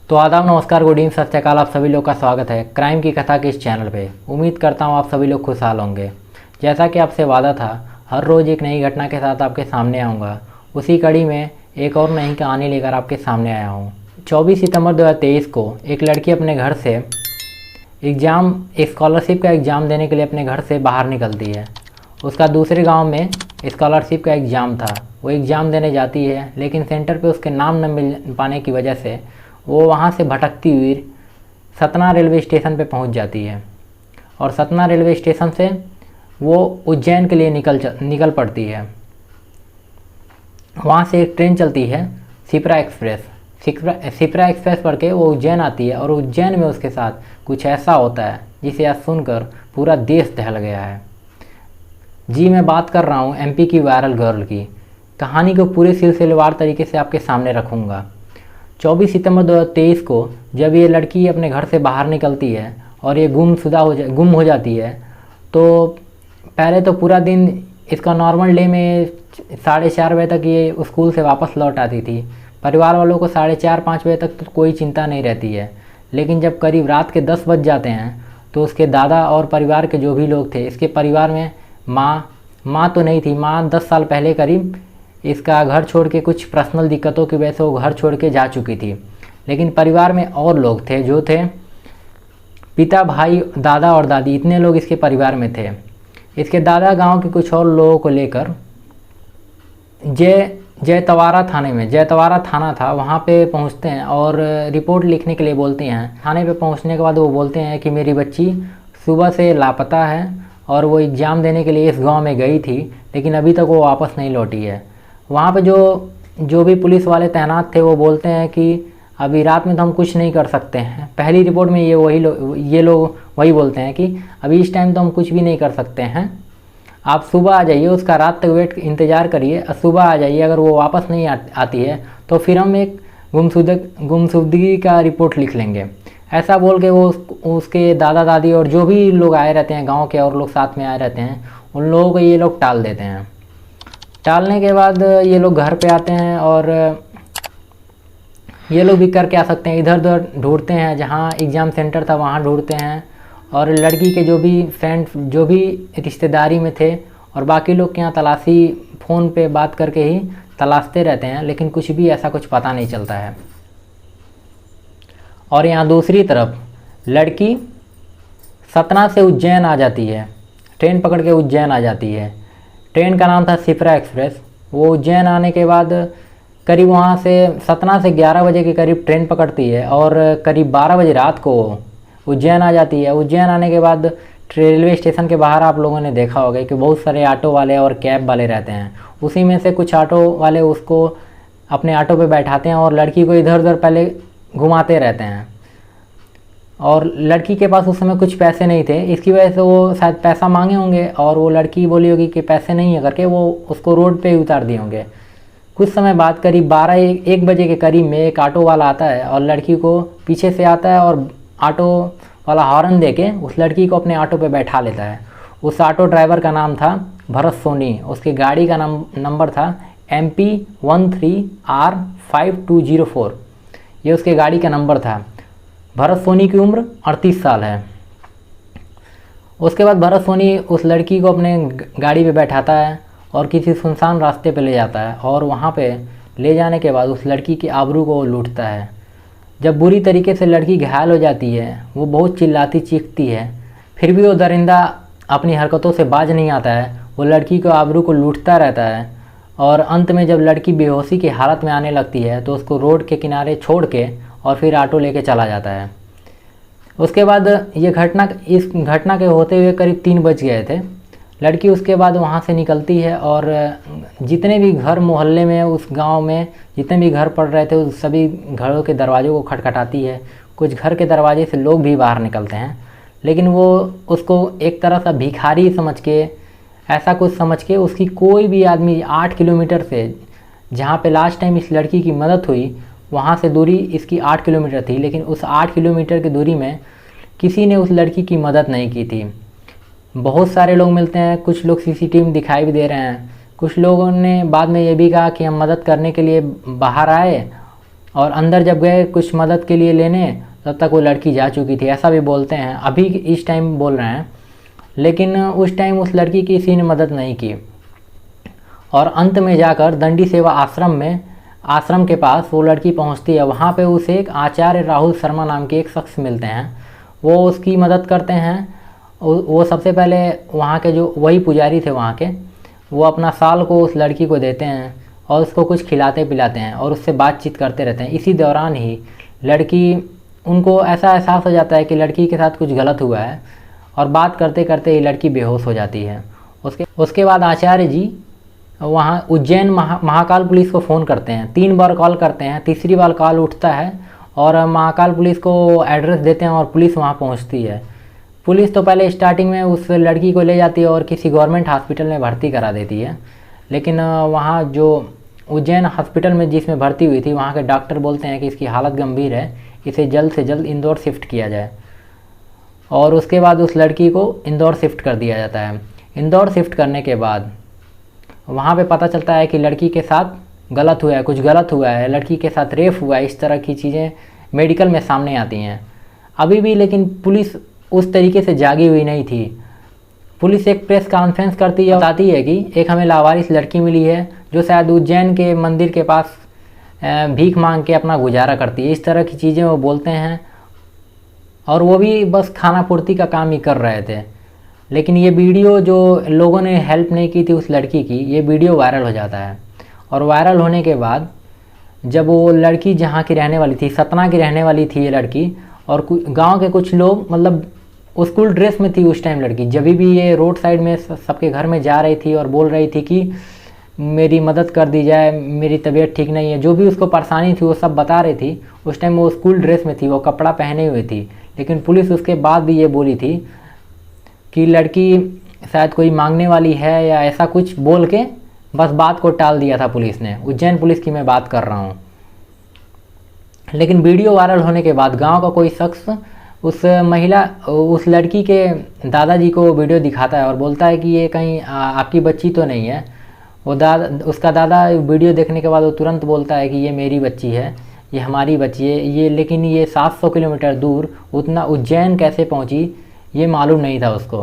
तो आदाब, नमस्कार, गुड इवनिंग, सत श्री अकाल। आप सभी लोग का स्वागत है क्राइम की कथा के इस चैनल पे। उम्मीद करता हूँ आप सभी लोग खुशहाल होंगे। जैसा कि आपसे वादा था, हर रोज़ एक नई घटना के साथ आपके सामने आऊँगा। उसी कड़ी में एक और नई कहानी लेकर आपके सामने आया हूँ। 24 सितंबर 2023 को एक लड़की अपने घर से स्कॉलरशिप का एग्ज़ाम देने के लिए अपने घर से बाहर निकलती है। उसका दूसरे गांव में स्कॉलरशिप का एग्ज़ाम था। वो एग्ज़ाम देने जाती है, लेकिन सेंटर पे उसके नाम न मिल पाने की वजह से वो वहाँ से भटकती हुई सतना रेलवे स्टेशन पे पहुँच जाती है। और सतना रेलवे स्टेशन से वो उज्जैन के लिए निकल पड़ती है। वहाँ से एक ट्रेन चलती है, शिप्रा एक्सप्रेस पढ़ के वो उज्जैन आती है। और उज्जैन में उसके साथ कुछ ऐसा होता है जिसे आज सुनकर पूरा देश दहल गया है। जी, मैं बात कर रहा हूँ एमपी की वायरल गर्ल की। कहानी को पूरे सिलसिलेवार तरीके से आपके सामने रखूँगा। 24 सितंबर 2023 को जब ये लड़की अपने घर से बाहर निकलती है और ये गुम हो जाती है, तो पहले तो पूरा दिन इसका नॉर्मल डे में 4:30 बजे तक ये स्कूल से वापस लौट आती थी। परिवार वालों को 4:30-5 बजे तक तो कोई चिंता नहीं रहती है। लेकिन जब करीब रात के 10 बज जाते हैं तो उसके दादा और परिवार के जो भी लोग थे, इसके परिवार में माँ तो नहीं थी। माँ 10 साल पहले करीब इसका घर छोड़ के कुछ पर्सनल दिक्कतों की वजह से वो घर छोड़ के जा चुकी थी। लेकिन परिवार में और लोग थे, जो थे पिता, भाई, दादा और दादी, इतने लोग इसके परिवार में थे। इसके दादा गांव के कुछ और लोगों को लेकर जयतवारा थाना था, वहाँ पे पहुँचते हैं और रिपोर्ट लिखने के लिए बोलते हैं। थाने पे पहुँचने के बाद वो बोलते हैं कि मेरी बच्ची सुबह से लापता है और वो एग्ज़ाम देने के लिए इस गांव में गई थी, लेकिन अभी तक वो वापस नहीं लौटी है। वहाँ पे जो भी पुलिस वाले तैनात थे वो बोलते हैं कि अभी रात में तो हम कुछ नहीं कर सकते हैं। पहली रिपोर्ट में ये लोग वही बोलते हैं कि अभी इस टाइम तो हम कुछ भी नहीं कर सकते हैं, आप सुबह आ जाइए, उसका रात तक इंतज़ार करिए, सुबह आ जाइए। अगर वो वापस नहीं आती है तो फिर हम एक गुमशुदगी का रिपोर्ट लिख लेंगे। ऐसा बोल के वो उसके दादा दादी और जो भी लोग आए रहते हैं, गांव के और लोग साथ में आए रहते हैं, उन लोगों को ये लोग टाल देते हैं। टालने के बाद ये लोग घर पे आते हैं और ये लोग भी कर क्या सकते हैं, इधर उधर ढूंढते हैं। जहाँ एग्ज़ाम सेंटर था वहाँ ढूंढते हैं और लड़की के जो भी फ्रेंड, जो भी रिश्तेदारी में थे और बाकी लोग के यहाँ तलाशी फ़ोन पे बात करके ही तलाशते रहते हैं, लेकिन कुछ भी ऐसा कुछ पता नहीं चलता है। और यहाँ दूसरी तरफ लड़की सतना से उज्जैन आ जाती है, ट्रेन पकड़ के उज्जैन आ जाती है। ट्रेन का नाम था शिप्रा एक्सप्रेस। वो उज्जैन आने के बाद करीब वहाँ से सतना से 11 बजे के करीब ट्रेन पकड़ती है और करीब 12 बजे रात को उज्जैन आ जाती है। उज्जैन आने के बाद रेलवे स्टेशन के बाहर आप लोगों ने देखा होगा कि बहुत सारे ऑटो वाले और कैब वाले रहते हैं। उसी में से कुछ ऑटो वाले उसको अपने ऑटो पे बैठाते हैं और लड़की को इधर उधर पहले घुमाते रहते हैं। और लड़की के पास उस समय कुछ पैसे नहीं थे, इसकी वजह से वो शायद पैसा मांगे होंगे और वो लड़की बोली होगी कि पैसे नहीं है करके वो उसको रोड पे ही उतार दिए होंगे। कुछ समय बाद करीब 12-1 बजे के करीब में एक ऑटो वाला आता है और लड़की को पीछे से आता है और ऑटो वाला हॉर्न देके उस लड़की को अपने ऑटो पे बैठा लेता है। उस ऑटो ड्राइवर का नाम था भरत सोनी। उसकी गाड़ी का नंबर था MP 13R5204। ये उसके गाड़ी का नंबर था। भरत सोनी की उम्र 38 साल है। उसके बाद भरत सोनी उस लड़की को अपने गाड़ी पे बैठाता है और किसी सुनसान रास्ते पे ले जाता है और वहाँ पे ले जाने के बाद उस लड़की की आबरू को लूटता है। जब बुरी तरीके से लड़की घायल हो जाती है, वो बहुत चिल्लाती चीखती है, फिर भी वो दरिंदा अपनी हरकतों से बाज नहीं आता है। वो लड़की को आबरू को लूटता रहता है और अंत में जब लड़की बेहोशी की हालत में आने लगती है तो उसको रोड के किनारे छोड़ के और फिर ऑटो लेके चला जाता है। उसके बाद इस घटना के होते हुए करीब 3 बज गए थे। लड़की उसके बाद वहाँ से निकलती है और जितने भी घर मोहल्ले में, उस गांव में जितने भी घर पड़ रहे थे, उस सभी घरों के दरवाज़ों को खटखटाती है। कुछ घर के दरवाजे से लोग भी बाहर निकलते हैं, लेकिन वो उसको एक तरह से भिखारी समझ के, ऐसा कुछ समझ के उसकी कोई भी आदमी 8 किलोमीटर से, जहाँ पे लास्ट टाइम इस लड़की की मदद हुई, वहाँ से दूरी इसकी 8 किलोमीटर थी, लेकिन उस 8 किलोमीटर की दूरी में किसी ने उस लड़की की मदद नहीं की थी। बहुत सारे लोग मिलते हैं, कुछ लोग CCTV में दिखाई भी दे रहे हैं। कुछ लोगों ने बाद में ये भी कहा कि हम मदद करने के लिए बाहर आए और अंदर जब गए कुछ मदद के लिए लेने, तब तक वो लड़की जा चुकी थी, ऐसा भी बोलते हैं। अभी इस टाइम बोल रहे हैं, लेकिन उस टाइम उस लड़की की किसी ने मदद नहीं की। और अंत में जाकर दंडी सेवा आश्रम के पास वो लड़की पहुंचती है। वहाँ पे उसे एक आचार्य राहुल शर्मा नाम के एक शख्स मिलते हैं। वो उसकी मदद करते हैं। वो सबसे पहले वहाँ के जो वही पुजारी थे वहाँ के, वो अपना शाल को उस लड़की को देते हैं और उसको कुछ खिलाते पिलाते हैं और उससे बातचीत करते रहते हैं। इसी दौरान ही उनको ऐसा एहसास हो जाता है कि लड़की के साथ कुछ गलत हुआ है, और बात करते करते ये लड़की बेहोश हो जाती है। उसके बाद आचार्य जी वहाँ उज्जैन महाकाल पुलिस को फ़ोन करते हैं। 3 बार कॉल करते हैं, तीसरी बार कॉल उठता है और महाकाल पुलिस को एड्रेस देते हैं और पुलिस वहाँ पहुँचती है। पुलिस तो पहले स्टार्टिंग में उस लड़की को ले जाती है और किसी गवर्नमेंट हॉस्पिटल में भर्ती करा देती है, लेकिन वहाँ जो उज्जैन हॉस्पिटल में जिसमें भर्ती हुई थी, वहाँ के डॉक्टर बोलते हैं कि इसकी हालत गंभीर है, इसे जल्द से जल्द इंदौर शिफ्ट किया जाए। और उसके बाद उस लड़की को इंदौर शिफ्ट कर दिया जाता है। इंदौर शिफ्ट करने के बाद वहाँ पे पता चलता है कि लड़की के साथ गलत हुआ है, कुछ गलत हुआ है, लड़की के साथ रेप हुआ है, इस तरह की चीज़ें मेडिकल में सामने आती हैं अभी भी। लेकिन पुलिस उस तरीके से जागी हुई नहीं थी। पुलिस एक प्रेस कॉन्फ्रेंस करती है, बताती है कि एक हमें लावारिस लड़की मिली है जो शायद उज्जैन के मंदिर के पास भीख मांग के अपना गुजारा करती है, इस तरह की चीज़ें वो बोलते हैं। और वो भी बस खाना पूर्ति का काम ही कर रहे थे। लेकिन ये वीडियो जो लोगों ने हेल्प नहीं की थी उस लड़की की, ये वीडियो वायरल हो जाता है। और वायरल होने के बाद जब वो लड़की जहाँ की रहने वाली थी, सतना की रहने वाली थी ये लड़की, और गांव के कुछ लोग, मतलब स्कूल ड्रेस में थी उस टाइम लड़की, जब भी ये रोड साइड में सबके घर में जा रही थी और बोल रही थी कि मेरी मदद कर दी जाए, मेरी तबीयत ठीक नहीं है, जो भी उसको परेशानी थी वो सब बता रही थी। उस टाइम वो स्कूल ड्रेस में थी, वो कपड़ा पहने हुए थी। लेकिन पुलिस उसके बाद भी ये बोली थी कि लड़की शायद कोई मांगने वाली है या ऐसा कुछ बोल के बस बात को टाल दिया था पुलिस ने। उज्जैन पुलिस की मैं बात कर रहा हूँ। लेकिन वीडियो वायरल होने के बाद गांव का कोई शख्स उस लड़की के दादाजी को वीडियो दिखाता है और बोलता है कि ये कहीं आपकी बच्ची तो नहीं है। उसका दादा वीडियो देखने के बाद वो तुरंत बोलता है कि ये मेरी बच्ची है, ये हमारी बच्ची है। लेकिन ये 700 किलोमीटर दूर उतना उज्जैन कैसे पहुंची ये मालूम नहीं था उसको।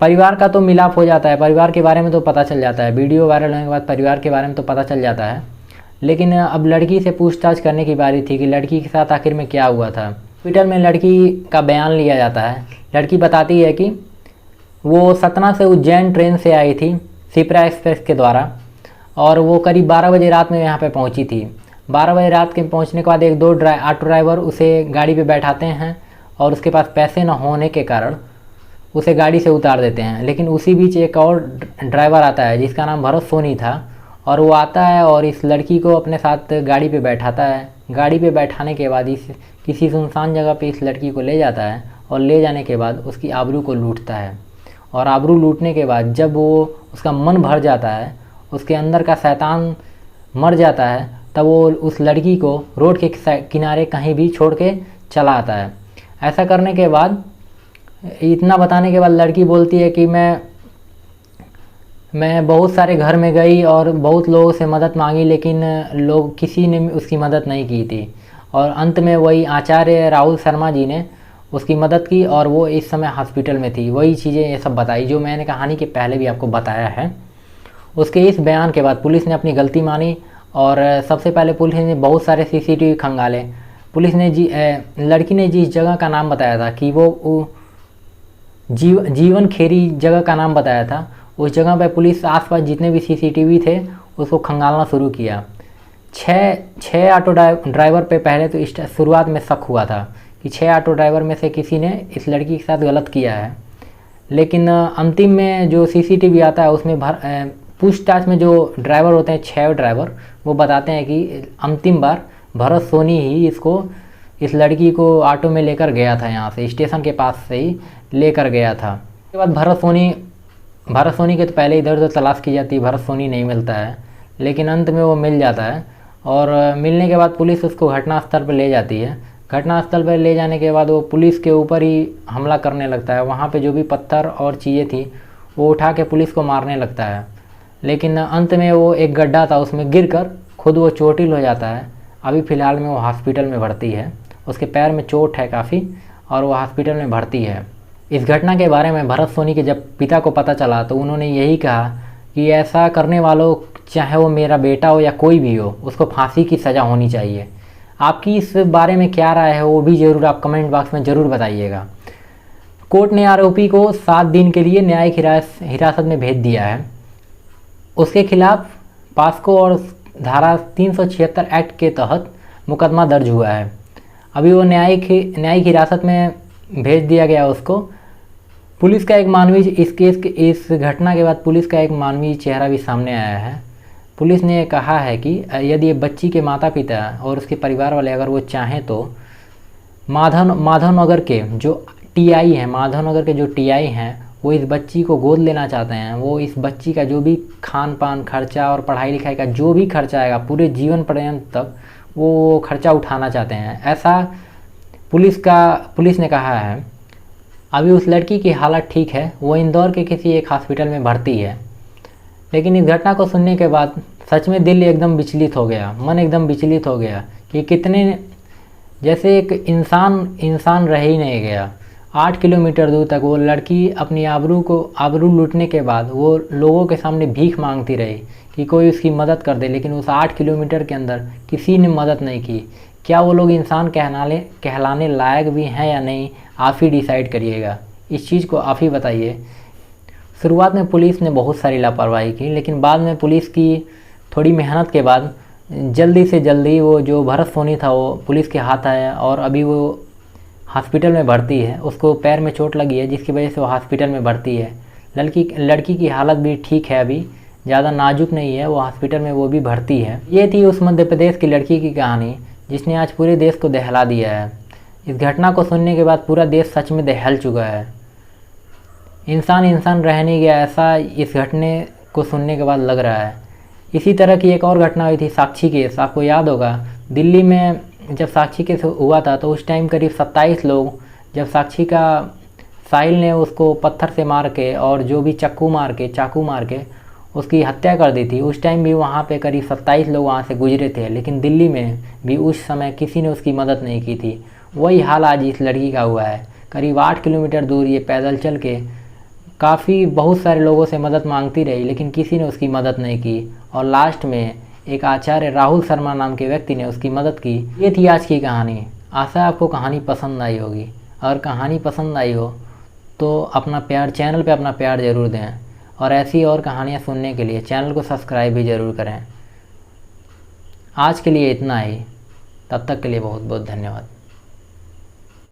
परिवार का तो मिलाप हो जाता है, परिवार के बारे में तो पता चल जाता है, वीडियो वायरल होने के बाद परिवार के बारे में तो पता चल जाता है। लेकिन अब लड़की से पूछताछ करने की बारी थी कि लड़की के साथ आखिर में क्या हुआ था। हॉस्पिटल में लड़की का बयान लिया जाता है। लड़की बताती है कि वो सतना से उज्जैन ट्रेन से आई थी शिप्रा एक्सप्रेस के द्वारा, और वो करीब 12 बजे रात में यहाँ पे पहुँची थी। 12 बजे रात के पहुँचने के बाद एक दो ऑटो ड्राइवर उसे गाड़ी पे बैठाते हैं और उसके पास पैसे न होने के कारण उसे गाड़ी से उतार देते हैं। लेकिन उसी बीच एक और ड्राइवर आता है जिसका नाम भरत सोनी था, और वो आता है और इस लड़की को अपने साथ गाड़ी पे बैठाता है। गाड़ी पे बैठाने के बाद किसी सुनसान जगह पे इस लड़की को ले जाता है, और ले जाने के बाद उसकी आबरू को लूटता है। और आबरू लूटने के बाद जब उसका मन भर जाता है, उसके अंदर का शैतान मर जाता है, तब वो उस लड़की को रोड के किनारे कहीं भी छोड़ के चला आता है। ऐसा करने के बाद, इतना बताने के बाद लड़की बोलती है कि मैं बहुत सारे घर में गई और बहुत लोगों से मदद मांगी, लेकिन किसी ने उसकी मदद नहीं की थी। और अंत में वही आचार्य राहुल शर्मा जी ने उसकी मदद की, और वो इस समय हॉस्पिटल में थी। वही चीज़ें ये सब बताई जो मैंने कहानी के पहले भी आपको बताया है। उसके इस बयान के बाद पुलिस ने अपनी गलती मानी, और सबसे पहले पुलिस ने बहुत सारे CCTV खंगाले। पुलिस ने लड़की ने जिस जगह का नाम बताया था कि वो जीवन खेरी जगह का नाम बताया था, उस जगह पर पुलिस आसपास जितने भी CCTV थे उसको खंगालना शुरू किया। छः ऑटो ड्राइवर पे पहले तो शुरुआत में शक हुआ था कि 6 ऑटो ड्राइवर में से किसी ने इस लड़की के साथ गलत किया है। लेकिन अंतिम में जो CCTV आता है उसमें पूछताछ में जो ड्राइवर होते हैं 6 ड्राइवर, वो बताते हैं कि अंतिम बार भरत सोनी ही इस लड़की को ऑटो में लेकर गया था, यहाँ से स्टेशन के पास से ही लेकर गया था। उसके बाद भरत सोनी के तो पहले इधर उधर तलाश की जाती है, भरत सोनी नहीं मिलता है, लेकिन अंत में वो मिल जाता है। और मिलने के बाद पुलिस उसको घटनास्थल पर ले जाती है। घटनास्थल पर ले जाने के बाद वो पुलिस के ऊपर ही हमला करने लगता है। वहाँ पे जो भी पत्थर और चीज़ें थी वो उठा के पुलिस को मारने लगता है। लेकिन अंत में वो एक गड्ढा था, उसमें गिरकर खुद वो चोटिल हो जाता है। अभी फ़िलहाल में वो हॉस्पिटल में भर्ती है, उसके पैर में चोट है काफ़ी और वो हॉस्पिटल में भर्ती है। इस घटना के बारे में भरत सोनी के जब पिता को पता चला तो उन्होंने यही कहा कि ऐसा करने वालों, चाहे वो मेरा बेटा हो या कोई भी हो, उसको फांसी की सज़ा होनी चाहिए। आपकी इस बारे में क्या राय है वो भी ज़रूर आप कमेंट बॉक्स में ज़रूर बताइएगा। कोर्ट ने आरोपी को 7 दिन के लिए न्यायिक हिरासत में भेज दिया है। उसके खिलाफ पास्को और धारा 376 एक्ट के तहत मुकदमा दर्ज हुआ है। अभी वो न्यायिक हिरासत में भेज दिया गया उसको। पुलिस का एक मानवीय इस घटना के बाद पुलिस का एक मानवीय चेहरा भी सामने आया है। पुलिस ने कहा है कि यदि ये बच्ची के माता पिता और उसके परिवार वाले अगर वो चाहें तो माधवनगर के जो टीआई हैं वो इस बच्ची को गोद लेना चाहते हैं। वो इस बच्ची का जो भी खान पान खर्चा और पढ़ाई लिखाई का जो भी खर्चा आएगा पूरे जीवन पर्यंत तक वो खर्चा उठाना चाहते हैं, ऐसा पुलिस ने कहा है। अभी उस लड़की की हालत ठीक है, वो इंदौर के किसी एक हॉस्पिटल में भर्ती है। लेकिन इस घटना को सुनने के बाद सच में दिल एकदम विचलित हो गया, मन एकदम विचलित हो गया कि कितने जैसे एक इंसान रह ही नहीं गया। 8 किलोमीटर दूर तक वो लड़की अपनी आबरू लूटने के बाद वो लोगों के सामने भीख मांगती रही कि कोई उसकी मदद कर दे, लेकिन उस 8 किलोमीटर के अंदर किसी ने मदद नहीं की। क्या वो लोग इंसान कहलाने लायक भी हैं या नहीं, आप ही डिसाइड करिएगा। इस चीज़ को आप ही बताइए। शुरुआत में पुलिस ने बहुत सारी लापरवाही की, लेकिन बाद में पुलिस की थोड़ी मेहनत के बाद जल्दी से जल्दी वो जो भरत सोनी था वो पुलिस के हाथ आया और अभी वो हॉस्पिटल में भर्ती है। उसको पैर में चोट लगी है जिसकी वजह से वो हॉस्पिटल में भर्ती है। लड़की की हालत भी ठीक है, अभी ज़्यादा नाजुक नहीं है, वो हॉस्पिटल में वो भी भर्ती है। ये थी उस मध्य प्रदेश की लड़की की कहानी जिसने आज पूरे देश को दहला दिया है। इस घटना को सुनने के बाद पूरा देश सच में दहल चुका है। इंसान रह नहीं गया, ऐसा इस घटने को सुनने के बाद लग रहा है। इसी तरह की एक और घटना हुई थी साक्षी केस, आपको याद होगा। दिल्ली में जब साक्षी केस हुआ था तो उस टाइम करीब 27 लोग, जब साक्षी का साहिल ने उसको पत्थर से मार के और जो भी चाकू मार के उसकी हत्या कर दी थी, उस टाइम भी वहाँ पे करीब 27 लोग वहाँ से गुजरे थे। लेकिन दिल्ली में भी उस समय किसी ने उसकी मदद नहीं की थी। वही हाल आज इस लड़की का हुआ है। करीब 8 किलोमीटर दूर ये पैदल चल के बहुत सारे लोगों से मदद मांगती रही, लेकिन किसी ने उसकी मदद नहीं की और लास्ट में एक आचार्य राहुल शर्मा नाम के व्यक्ति ने उसकी मदद की। ये थी आज की कहानी। आशा आपको कहानी पसंद आई होगी। अगर कहानी पसंद आई हो तो चैनल पे अपना प्यार ज़रूर दें और ऐसी और कहानियाँ सुनने के लिए चैनल को सब्सक्राइब भी ज़रूर करें। आज के लिए इतना ही, तब तक के लिए बहुत बहुत धन्यवाद।